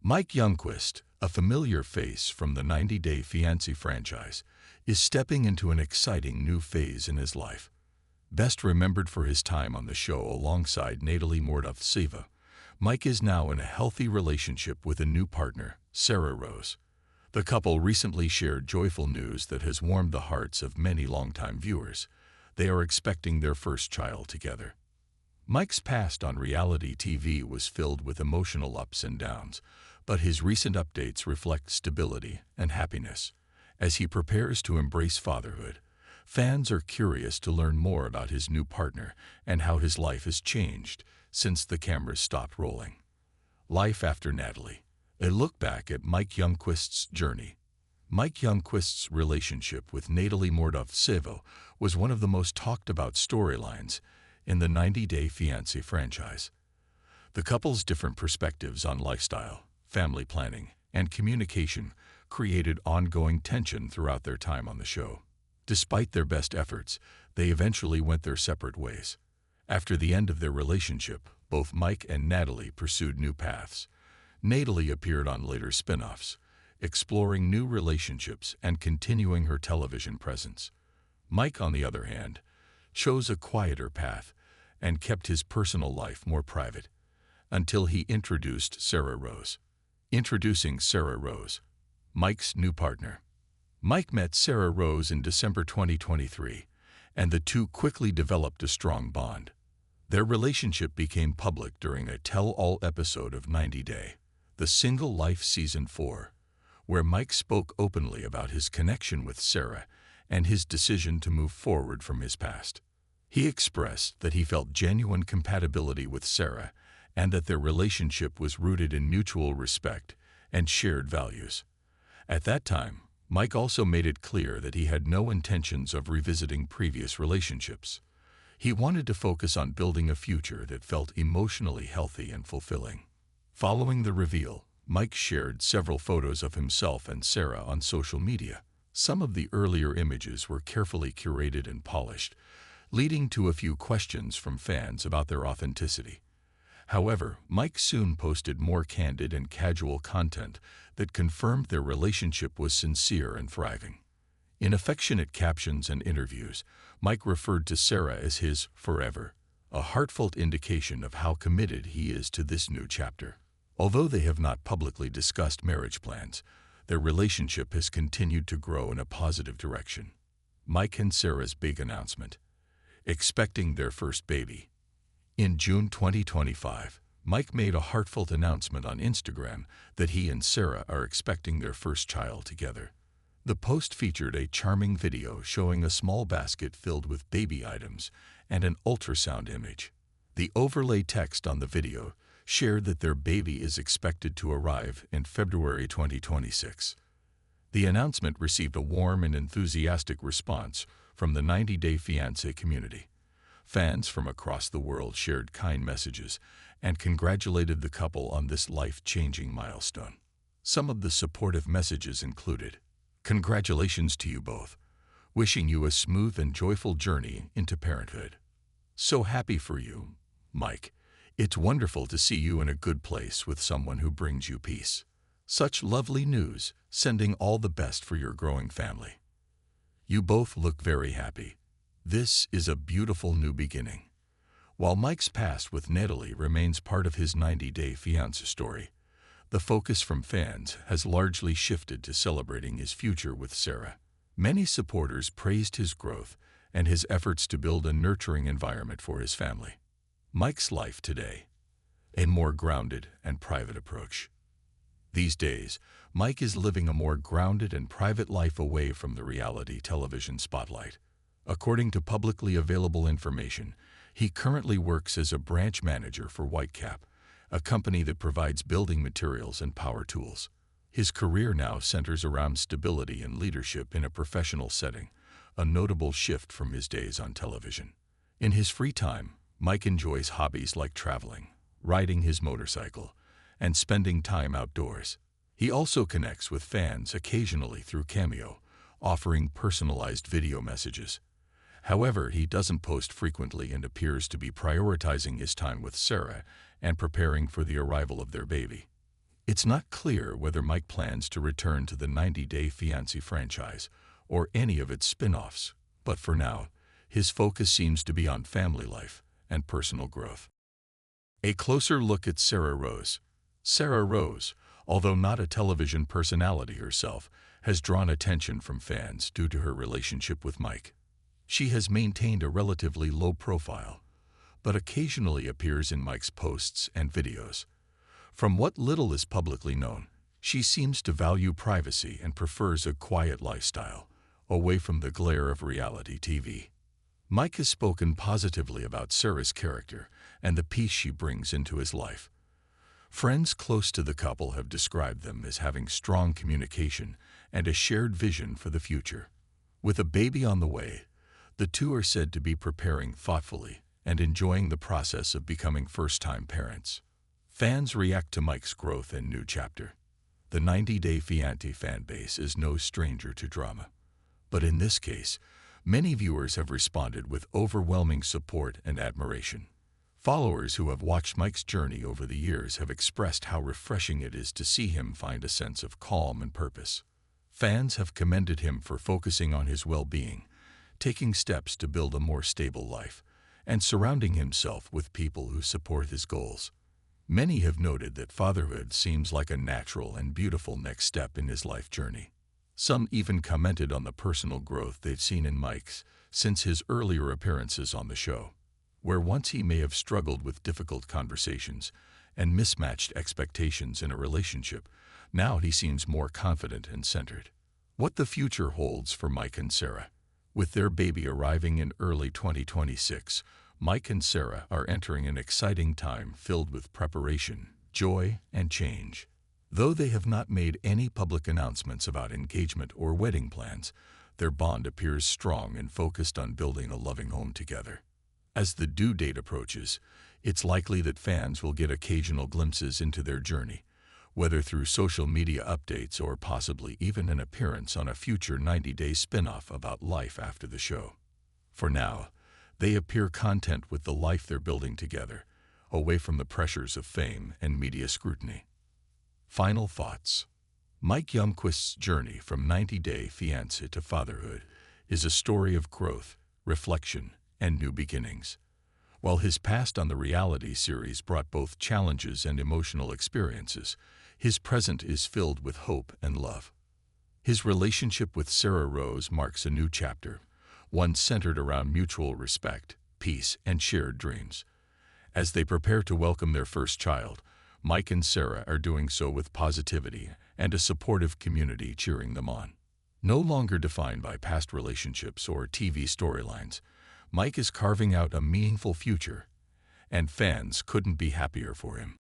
Mike Youngquist, a familiar face from the 90-Day Fiancé franchise, is stepping into an exciting new phase in his life. Best remembered for his time on the show alongside Natalie, Mike is now in a healthy relationship with a new partner, Sara Rose. The couple recently shared joyful news that has warmed the hearts of many longtime viewers. They are expecting their first child together. Mike's past on reality TV was filled with emotional ups and downs, but his recent updates reflect stability and happiness. As he prepares to embrace fatherhood, fans are curious to learn more about his new partner and how his life has changed since the cameras stopped rolling. Life after Natalie. A look back at Mike Youngquist's journey. Mike Youngquist's relationship with Natalie was one of the most talked about storylines in the 90-Day Fiancé franchise. The couple's different perspectives on lifestyle, family planning, and communication created ongoing tension throughout their time on the show. Despite their best efforts, they eventually went their separate ways. After the end of their relationship, both Mike and Natalie pursued new paths. Natalie appeared on later spin-offs, exploring new relationships and continuing her television presence. Mike, on the other hand, chose a quieter path and kept his personal life more private, until he introduced Sara Rose. Introducing Sara Rose, Mike's new partner. Mike met Sara Rose in December 2023, and the two quickly developed a strong bond. Their relationship became public during a tell-all episode of 90 Day, The Single Life Season 4, where Mike spoke openly about his connection with Sara and his decision to move forward from his past. He expressed that he felt genuine compatibility with Sara and that their relationship was rooted in mutual respect and shared values. At that time, Mike also made it clear that he had no intentions of revisiting previous relationships. He wanted to focus on building a future that felt emotionally healthy and fulfilling. Following the reveal, Mike shared several photos of himself and Sara on social media. Some of the earlier images were carefully curated and polished, leading to a few questions from fans about their authenticity. However, Mike soon posted more candid and casual content that confirmed their relationship was sincere and thriving. In affectionate captions and interviews, Mike referred to Sara as his forever, a heartfelt indication of how committed he is to this new chapter. Although they have not publicly discussed marriage plans, their relationship has continued to grow in a positive direction. Mike and Sara's big announcement. Expecting their first baby. In June 2025, Mike made a heartfelt announcement on Instagram that he and Sara are expecting their first child together. The post featured a charming video showing a small basket filled with baby items and an ultrasound image. The overlay text on the video shared that their baby is expected to arrive in February 2026. The announcement received a warm and enthusiastic response from the 90-Day Fiancé community. Fans from across the world shared kind messages and congratulated the couple on this life-changing milestone. Some of the supportive messages included, "Congratulations to you both. Wishing you a smooth and joyful journey into parenthood. So happy for you, Mike. It's wonderful to see you in a good place with someone who brings you peace. Such lovely news, sending all the best for your growing family. You both look very happy. This is a beautiful new beginning." While Mike's past with Natalie remains part of his 90-Day Fiancé story, the focus from fans has largely shifted to celebrating his future with Sara. Many supporters praised his growth and his efforts to build a nurturing environment for his family. Mike's life today. A more grounded and private approach. These days, Mike is living a more grounded and private life away from the reality television spotlight. According to publicly available information, he currently works as a branch manager for Whitecap, a company that provides building materials and power tools. His career now centers around stability and leadership in a professional setting, a notable shift from his days on television. In his free time, Mike enjoys hobbies like traveling, riding his motorcycle, and spending time outdoors. He also connects with fans occasionally through Cameo, offering personalized video messages. However, he doesn't post frequently and appears to be prioritizing his time with Sara and preparing for the arrival of their baby. It's not clear whether Mike plans to return to the 90-Day Fiancé franchise or any of its spin-offs, but for now, his focus seems to be on family life and personal growth. A closer look at Sara Rose. Sara Rose, although not a television personality herself, has drawn attention from fans due to her relationship with Mike. She has maintained a relatively low profile, but occasionally appears in Mike's posts and videos. From what little is publicly known, she seems to value privacy and prefers a quiet lifestyle, away from the glare of reality TV. Mike has spoken positively about Sara's character and the peace she brings into his life. Friends close to the couple have described them as having strong communication and a shared vision for the future. With a baby on the way, the two are said to be preparing thoughtfully and enjoying the process of becoming first-time parents. Fans react to Mike's growth and new chapter. The 90-Day Fiancé fan base is no stranger to drama. But in this case, many viewers have responded with overwhelming support and admiration. Followers who have watched Mike's journey over the years have expressed how refreshing it is to see him find a sense of calm and purpose. Fans have commended him for focusing on his well-being, taking steps to build a more stable life, and surrounding himself with people who support his goals. Many have noted that fatherhood seems like a natural and beautiful next step in his life journey. Some even commented on the personal growth they've seen in Mike's since his earlier appearances on the show, where once he may have struggled with difficult conversations and mismatched expectations in a relationship, now he seems more confident and centered. What the future holds for Mike and Sara. With their baby arriving in early 2026, Mike and Sara are entering an exciting time filled with preparation, joy, and change. Though they have not made any public announcements about engagement or wedding plans, their bond appears strong and focused on building a loving home together. As the due date approaches, it's likely that fans will get occasional glimpses into their journey, whether through social media updates or possibly even an appearance on a future 90-day spin-off about life after the show. For now, they appear content with the life they're building together, away from the pressures of fame and media scrutiny. Final thoughts. Mike Youngquist's journey from 90-Day Fiancé to fatherhood is a story of growth, reflection, and new beginnings. While his past on the reality series brought both challenges and emotional experiences, his present is filled with hope and love. His relationship with Sara Rose marks a new chapter, one centered around mutual respect, peace, and shared dreams. As they prepare to welcome their first child, Mike and Sara are doing so with positivity and a supportive community cheering them on. No longer defined by past relationships or TV storylines, Mike is carving out a meaningful future, and fans couldn't be happier for him.